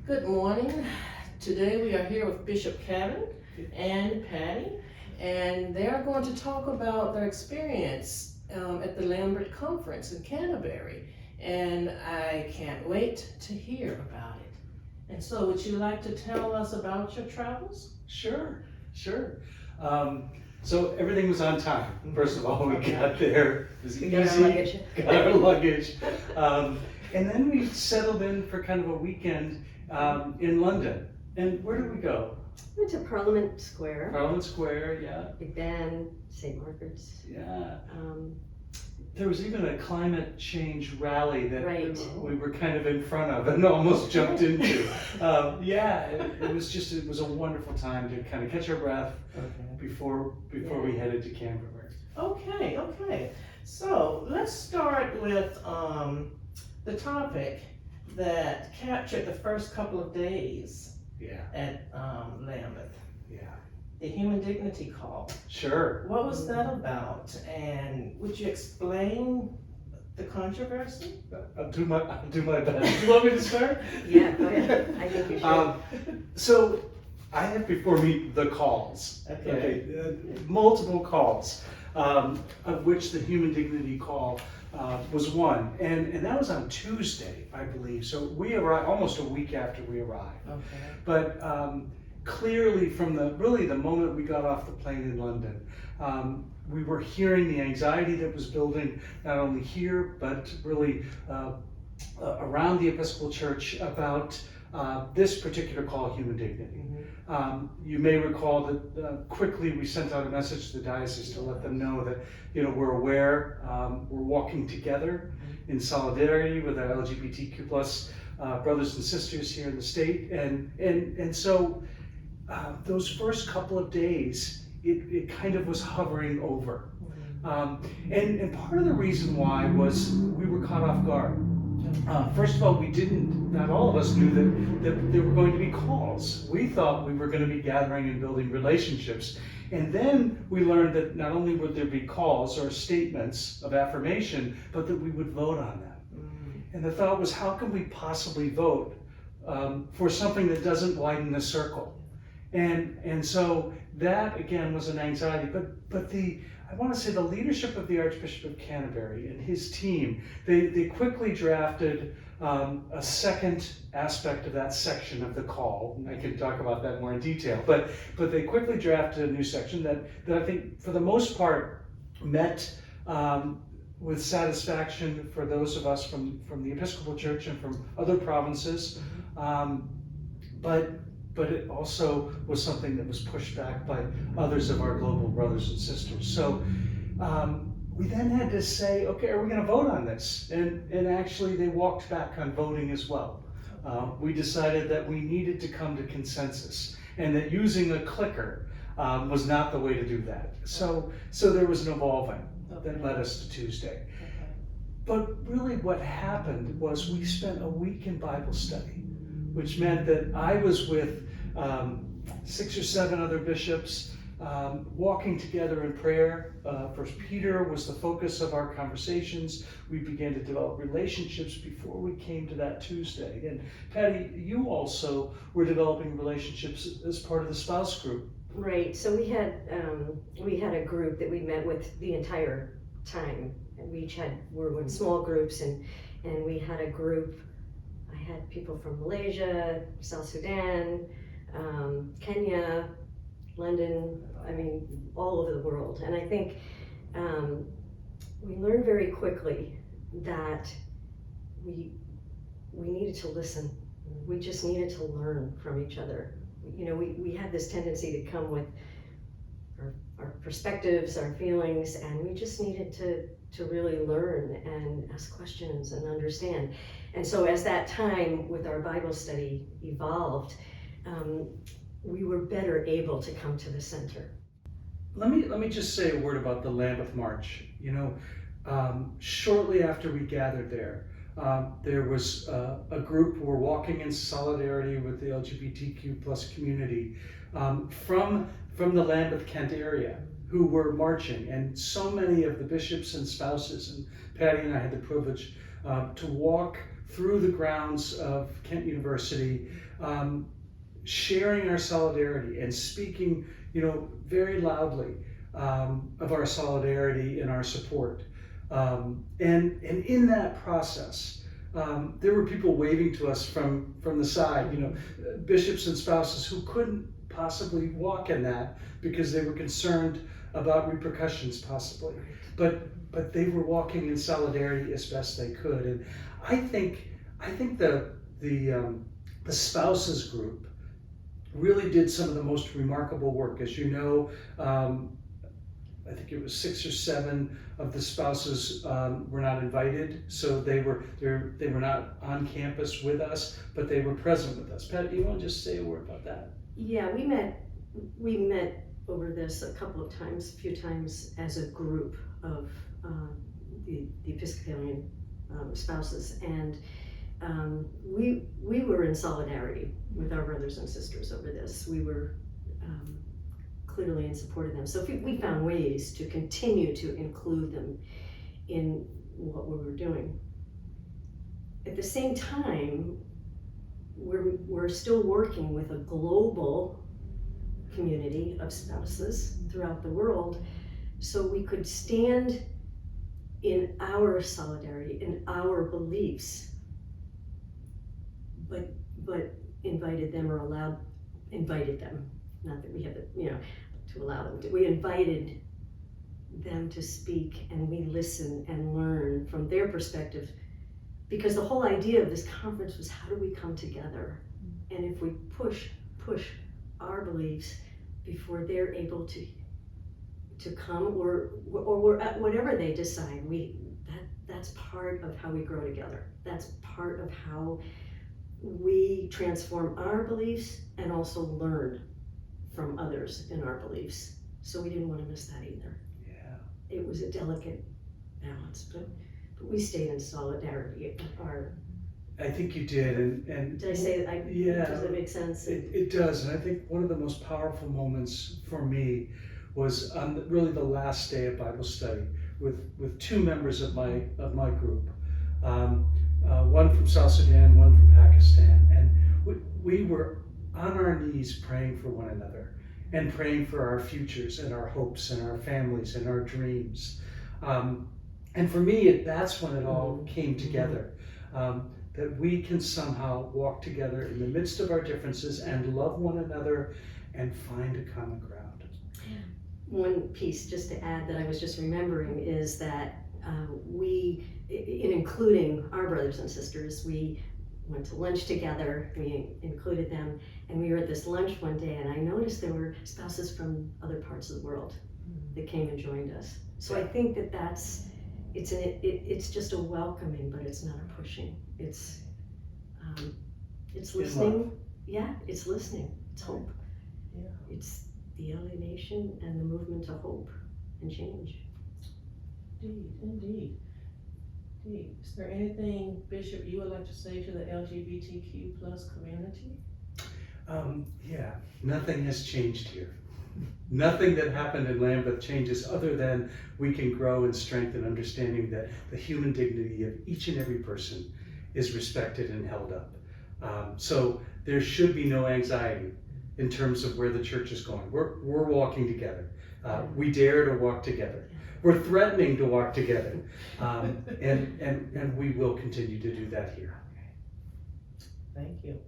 Good morning. Today we are here with Bishop Kevin and Patty, and they are going to talk about their experience at the Lambeth Conference in Canterbury, and I can't wait to hear about it. And so would you like to tell us about your travels? Sure. So everything was on time. First of all, we got there. It was We easy. got our luggage. Got our luggage. And then we settled in for kind of a weekend in London. And where did we go? Went to Parliament Square, Parliament Square, yeah. Big Ben, St. Margaret's. Yeah. Um, There was even a climate change rally that Right. we were kind of in front of and almost jumped into. It was a wonderful time to kind of catch our breath before we headed to Canterbury. Okay. So let's start with the topic that captured the first couple of days Yeah, at Lambeth. yeah. The human dignity call. Sure. What was that about? And would you explain the controversy? I'll do my best. Do you want me to start? yeah, go ahead. I think you should. So I have before me the calls. Okay. Multiple calls, of which the human dignity call was one, and that was on Tuesday, I believe. So we arrived almost a week after we arrived. Okay. But clearly, from the moment we got off the plane in London, we were hearing the anxiety that was building not only here but really around the Episcopal Church about this particular call, human dignity. You may recall that quickly we sent out a message to the diocese to let them know that we're aware, we're walking together in solidarity with our LGBTQ plus brothers and sisters here in the state, and so those first couple of days it kind of was hovering over, and part of the reason why was we were caught off guard. First of all, not all of us knew that there were going to be calls. We thought we were going to be gathering and building relationships. And then we learned that not only would there be calls or statements of affirmation, but that we would vote on them. And the thought was, how can we possibly vote for something that doesn't widen the circle? And so that, again, was an anxiety. But I want to say the leadership of the Archbishop of Canterbury and his team, they quickly drafted a second aspect of that section of the call. I can talk about that more in detail. But they quickly drafted a new section that I think, for the most part, met with satisfaction for those of us from the Episcopal Church and from other provinces. But it also was something that was pushed back by others of our global brothers and sisters. So we then had to say, okay, are we going to vote on this? And actually they walked back on voting as well. We decided that we needed to come to consensus, and that using a clicker was not the way to do that. So there was an evolving that led us to Tuesday. But really what happened was we spent a week in Bible study, which meant that I was with 6 or 7 other bishops, walking together in prayer. First Peter was the focus of our conversations. We began to develop relationships before we came to that Tuesday. And Patty, you also were developing relationships as part of the spouse group. Right. So we had a group that we met with the entire time, and we were in small groups, and we had a group. I had people from Malaysia, South Sudan, Kenya, London, all over the world. And I think we learned very quickly that we needed to listen. We just needed to learn from each other. We had this tendency to come with our perspectives, our feelings, and we just needed to really learn and ask questions and understand. And so as that time with our Bible study evolved, we were better able to come to the center. Let me just say a word about the Lambeth March. Shortly after we gathered there was a group who were walking in solidarity with the LGBTQ plus community from the Lambeth, Kent area, who were marching, and so many of the bishops and spouses, and Patty and I had the privilege to walk through the grounds of Kent University, sharing our solidarity and speaking, very loudly of our solidarity and our support. And in that process, there were people waving to us from the side, bishops and spouses who couldn't possibly walk in that because they were concerned about repercussions possibly. But they were walking in solidarity as best they could. And I think the spouses group really did some of the most remarkable work. As you know, I think it was 6 or 7 of the spouses were not invited, so they were not on campus with us, but they were present with us. Pat, do you want to just say a word about that? Yeah, we met over this a few times as a group of the Episcopalian spouses, and we were in solidarity with our brothers and sisters over this. We were clearly in support of them. So we found ways to continue to include them in what we were doing. At the same time, we're still working with a global community of spouses throughout the world, so we could stand in our solidarity, in our beliefs, but invited them, not that we have to allow them to, we invited them to speak, and we listen and learn from their perspective, because the whole idea of this conference was, how do we come together? And if we push our beliefs before they're able to come, or whatever they decide, that's part of how we grow together. That's part of how we transform our beliefs and also learn from others in our beliefs. So we didn't want to miss that either. Yeah. It was a delicate balance, but we stayed in solidarity. I think you did, and Did I say that? Yeah. Does that make sense? It does, and I think one of the most powerful moments for me was on really the last day of Bible study with 2 members of my group, one from South Sudan, one from Pakistan, and we were on our knees praying for one another and praying for our futures and our hopes and our families and our dreams. And for me, that's when it all came together. That we can somehow walk together in the midst of our differences and love one another and find a common ground. One piece just to add that I was just remembering is that we, in including our brothers and sisters, we went to lunch together, we included them, and we were at this lunch one day, and I noticed there were spouses from other parts of the world that came and joined us. So I think it's just a welcoming, but it's not a pushing. It's listening. Yeah, it's listening. It's hope. Yeah. It's the alienation and the movement to hope and change. Indeed. Is there anything, Bishop, you would like to say to the LGBTQ plus community? Yeah, nothing has changed here. Nothing that happened in Lambeth changes, other than we can grow in strength and understanding that the human dignity of each and every person is respected and held up. So there should be no anxiety in terms of where the church is going. We're walking together. We dare to walk together. We're threatening to walk together. And we will continue to do that here. Thank you.